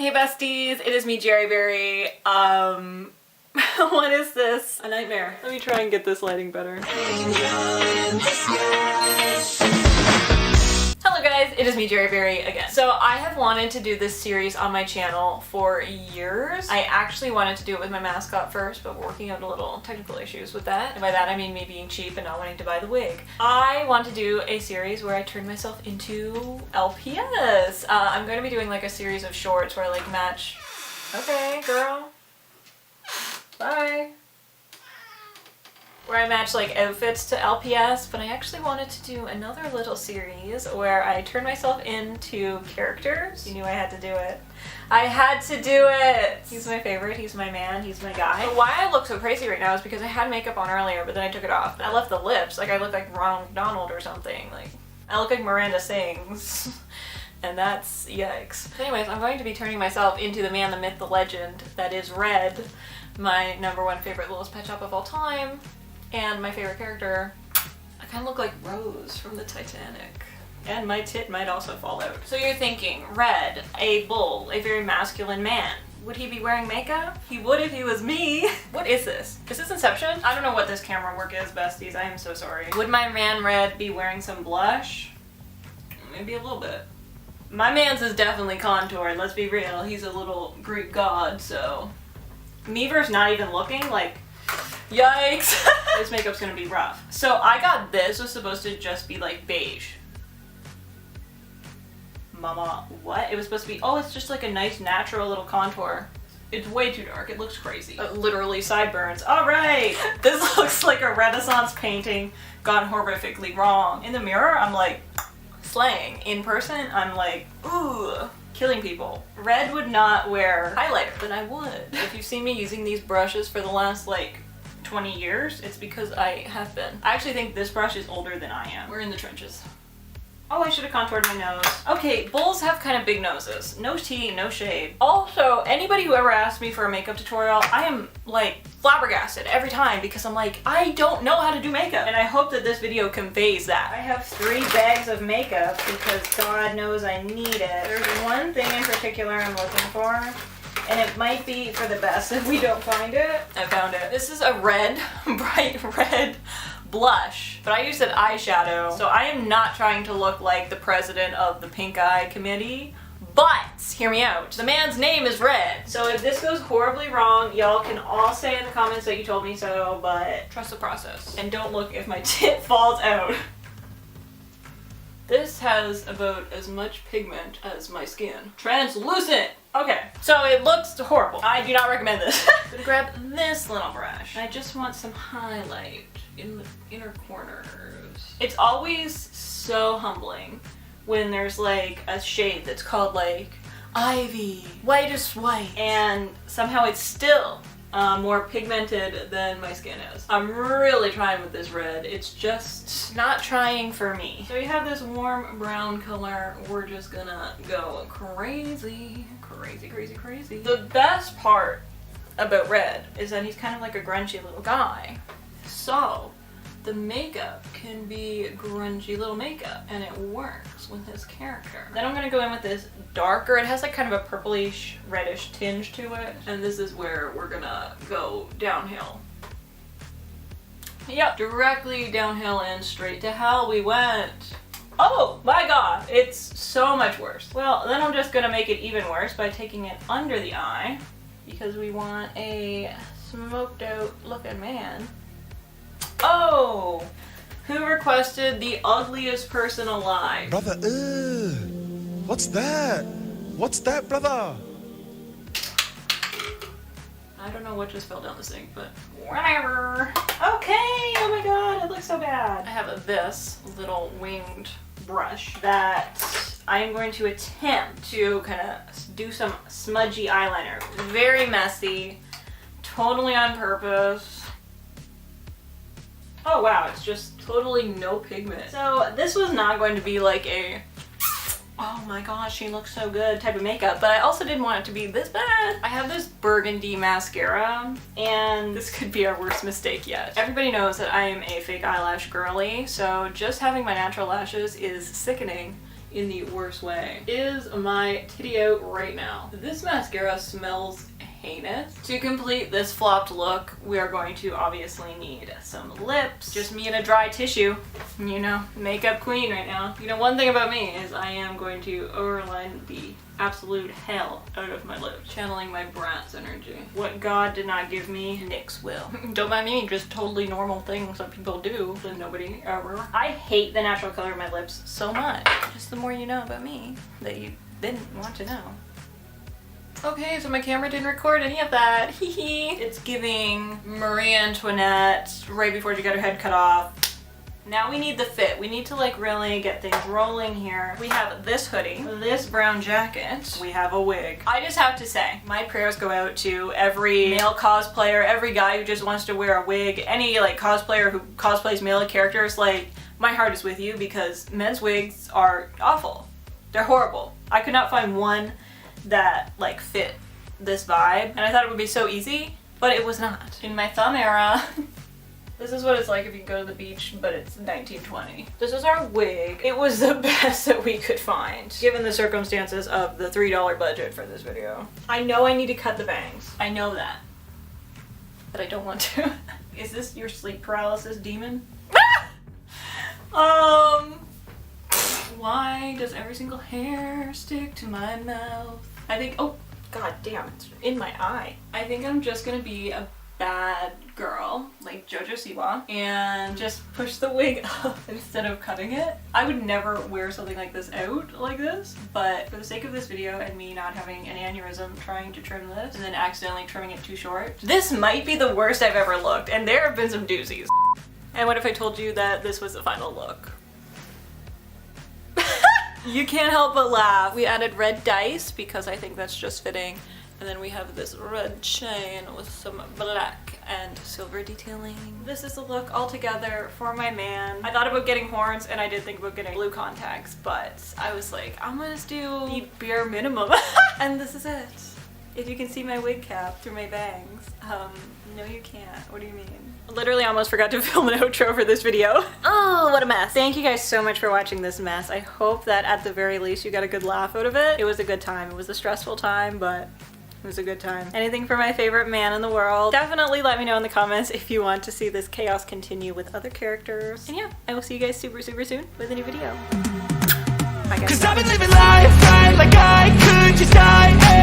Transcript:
Hey besties, it is me, Berrie. What is this? A nightmare. Let me try and get this lighting better. Hello guys, it is me, Berrie again. So I have wanted to do this series on my channel for years. I actually wanted to do it with my mascot first, but we're working out a little technical issues with that. And by that I mean me being cheap and not wanting to buy the wig. I want to do a series where I turn myself into LPS. I'm going to be doing like a series of shorts where I like match... Okay, girl. Bye. Where I match like outfits to LPS, but I actually wanted to do another little series where I turn myself into characters. You knew I had to do it. I had to do it! He's my favorite, he's my man, he's my guy. But why I look so crazy right now is because I had makeup on earlier, but then I took it off. I left the lips, like I look like Ronald McDonald or something. Like, I look like Miranda sings. And that's yikes. Anyways, I'm going to be turning myself into the man, the myth, the legend that is Red, my #1 favorite Littlest Pet Shop of all time. And my favorite character, I kind of look like Rose from the Titanic. And my tit might also fall out. So you're thinking, Red, a bull, a very masculine man. Would he be wearing makeup? He would if he was me. What is this? Is this Inception? I don't know what this camera work is, besties. I am so sorry. Would my man Red be wearing some blush? Maybe a little bit. My man's is definitely contoured, let's be real. He's a little Greek god, so... Meaver's not even looking, like... Yikes! This makeup's gonna be rough. So I got this, was supposed to just be like beige. Mama, what? It was supposed to be, oh, it's just like a nice natural little contour. It's way too dark, it looks crazy. Literally sideburns. Alright! This looks like a Renaissance painting gone horrifically wrong. In the mirror, I'm like, slaying. In person, I'm like, ooh. Killing people. Red would not wear highlighter, but I would. If you've seen me using these brushes for the last like 20 years, it's because I have been. I actually think this brush is older than I am. We're in the trenches. Oh, I should have contoured my nose. Okay, bulls have kind of big noses. No tea, no shade. Also, anybody who ever asks me for a makeup tutorial, I am like flabbergasted every time because I'm like, I don't know how to do makeup. And I hope that this video conveys that. I have 3 bags of makeup because God knows I need it. There's one thing in particular I'm looking for, and it might be for the best if we don't find it. I found it. This is a red, bright red blush, but I used an eyeshadow, so I am not trying to look like the president of the pink eye committee, but hear me out. The man's name is Red, so if this goes horribly wrong, y'all can all say in the comments that you told me so, but trust the process. And don't look if my tit falls out. This has about as much pigment as my skin. Translucent! Okay, so it looks horrible. I do not recommend this. I'm gonna grab this little brush. I just want some highlight in the inner corners. It's always so humbling when there's like a shade that's called like Ivy, whitest white, and somehow it's still more pigmented than my skin is. I'm really trying with this red. It's just not trying for me. So we have this warm brown color. We're just gonna go crazy, crazy, crazy, crazy. The best part about Red is that he's kind of like a grungy little guy. So the makeup can be grungy little makeup and it works with his character. Then I'm gonna go in with this darker, it has like kind of a purplish reddish tinge to it, and this is where we're gonna go downhill. Yep, directly downhill and straight to hell we went. Oh my god, it's so much worse. Well, then I'm just gonna make it even worse by taking it under the eye because we want a smoked out looking man. Oh! Who requested the ugliest person alive? Brother, what's that? What's that, brother? I don't know what just fell down the sink, but whatever. Okay, oh my god, it looks so bad. I have this little winged brush that I'm going to attempt to kind of do some smudgy eyeliner. Very messy, totally on purpose. Oh wow, it's just totally no pigment. So this was not going to be like a, oh my gosh, she looks so good type of makeup, but I also didn't want it to be this bad. I have this burgundy mascara, and this could be our worst mistake yet. Everybody knows that I am a fake eyelash girly, so just having my natural lashes is sickening in the worst way. Is my titty out right now? This mascara smells heinous. To complete this flopped look, we are going to obviously need some lips. Just me and a dry tissue. You know, makeup queen right now. You know, one thing about me is I am going to overline the absolute hell out of my lips. Channeling my Bratz energy. What God did not give me, Nyx will. Don't mind me, just totally normal things that people do that nobody ever. I hate the natural color of my lips so much. Just the more you know about me that you didn't want to know. Okay, so my camera didn't record any of that. Hee hee. It's giving Marie Antoinette right before she got her head cut off. Now we need the fit. We need to like really get things rolling here. We have this hoodie, this brown jacket, we have a wig. I just have to say, my prayers go out to every male cosplayer, every guy who just wants to wear a wig, any like cosplayer who cosplays male characters. Like, my heart is with you because men's wigs are awful. They're horrible. I could not find one that like fit this vibe, and I thought it would be so easy, but it was not. In my thumb era, this is what it's like if you go to the beach, but it's 1920. This is our wig. It was the best that we could find, given the circumstances of the $3 budget for this video. I know I need to cut the bangs. I know that. But I don't want to. Is this your sleep paralysis demon? Why does every single hair stick to my mouth? I think, oh, god damn, it's in my eye. I think I'm just gonna be a bad girl, like JoJo Siwa, and just push the wig up instead of cutting it. I would never wear something like this out like this, but for the sake of this video and me not having an aneurysm trying to trim this and then accidentally trimming it too short, this might be the worst I've ever looked, and there have been some doozies. And what if I told you that this was the final look? You can't help but laugh. We added red dice because I think that's just fitting. And then we have this red chain with some black and silver detailing. This is the look all together for my man. I thought about getting horns and I did think about getting blue contacts, but I was like, I'm gonna just do the bare minimum. And this is it. If you can see my wig cap through my bangs. No you can't. What do you mean? Literally almost forgot to film an outro for this video. Oh, what a mess. Thank you guys so much for watching this mess. I hope that at the very least you got a good laugh out of it. It was a good time. It was a stressful time, but it was a good time. Anything for my favorite man in the world? Definitely let me know in the comments if you want to see this chaos continue with other characters. And yeah, I will see you guys super soon with a new video. Bye guys. 'Cause I've been living life right like I could just die.